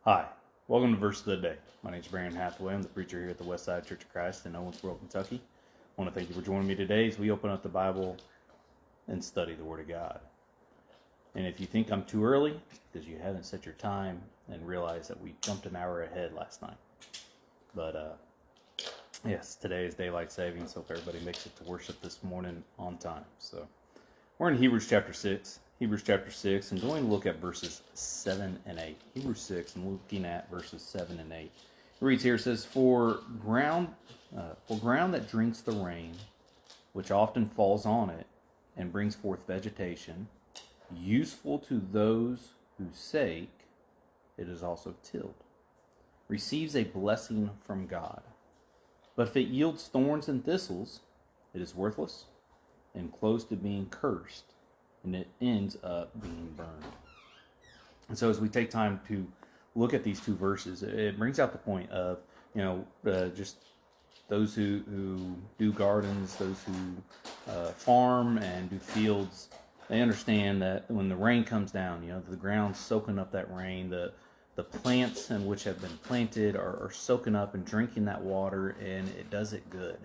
Hi, welcome to Verse of the Day. My name is Brandon Hathaway. I'm the preacher here at the Westside Church of Christ in Owensboro, Kentucky. I want to thank you for joining me today as we open up the Bible and study the Word of God. And if you think I'm too early, it's because you haven't set your time and realized that we jumped an hour ahead last night. But yes, today is daylight savings. Hope everybody makes it to worship this morning on time. So we're in Hebrews chapter 6. Hebrews chapter 6, and going to look at verses 7 and 8. Hebrews 6, and looking at verses 7 and 8. It reads here, it says, For ground that drinks the rain, which often falls on it, and brings forth vegetation, useful to those whose sake it is also tilled, receives a blessing from God. But if it yields thorns and thistles, it is worthless, and close to being cursed, and it ends up being burned. And so as we take time to look at these two verses, it brings out the point of, just those who do gardens, those who farm and do fields, they understand that when the rain comes down, the ground's soaking up that rain, the plants in which have been planted are soaking up and drinking that water, and it does it good,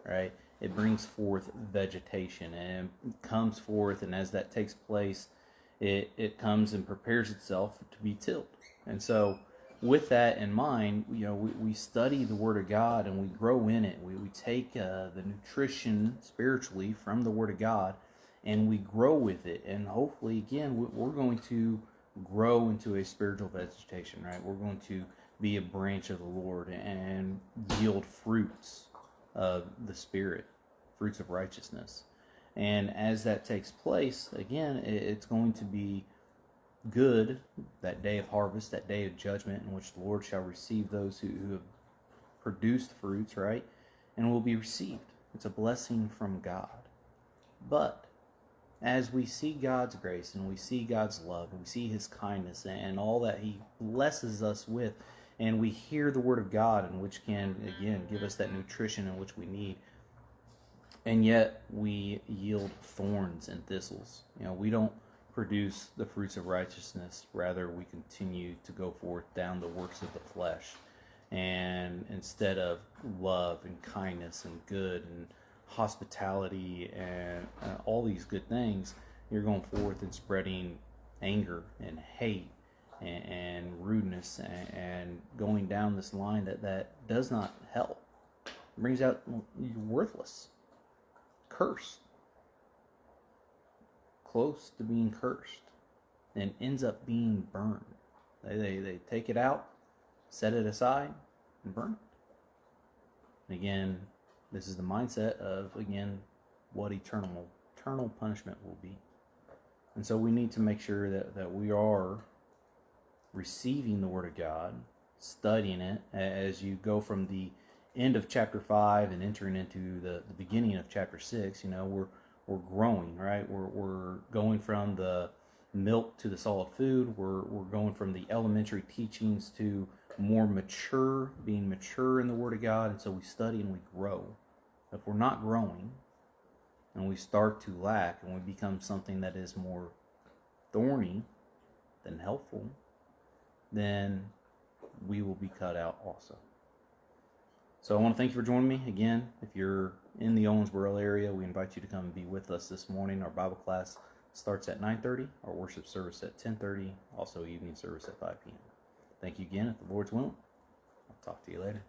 right? It brings forth vegetation and comes forth, and as that takes place, it comes and prepares itself to be tilled. And so with that in mind, we study the Word of God and we grow in it. We take the nutrition spiritually from the Word of God and we grow with it. And hopefully, again, we're going to grow into a spiritual vegetation, right? We're going to be a branch of the Lord and yield fruits of the Spirit, fruits of righteousness. And as that takes place, again, it's going to be good, that day of harvest, that day of judgment, in which the Lord shall receive those who have produced fruits, right? And will be received. It's a blessing from God. But as we see God's grace and we see God's love and we see His kindness and all that He blesses us with, and we hear the Word of God, in which can, again, give us that nutrition in which we need, and yet we yield thorns and thistles. We don't produce the fruits of righteousness. Rather, we continue to go forth down the works of the flesh. And instead of love and kindness and good and hospitality and all these good things, you're going forth and spreading anger and hate and rudeness and going down this line that does not help. It brings out you're worthless, cursed, close to being cursed, and ends up being burned. They take it out, set it aside, and burn it. And again, this is the mindset of, again, what eternal punishment will be. And so we need to make sure that we are receiving the Word of God, studying it as you go from the end of chapter 5 and entering into the beginning of chapter 6. We're growing, right? We're going from the milk to the solid food. We're going from the elementary teachings to more mature, being mature in the Word of God. And so we study and we grow. If we're not growing and we start to lack and we become something that is more thorny than helpful, then we will be cut out also. So I want to thank you for joining me. Again, if you're in the Owensboro area, we invite you to come and be with us this morning. Our Bible class starts at 9:30, our worship service at 10:30, also evening service at 5 p.m. Thank you again. If the Lord's willing, I'll talk to you later.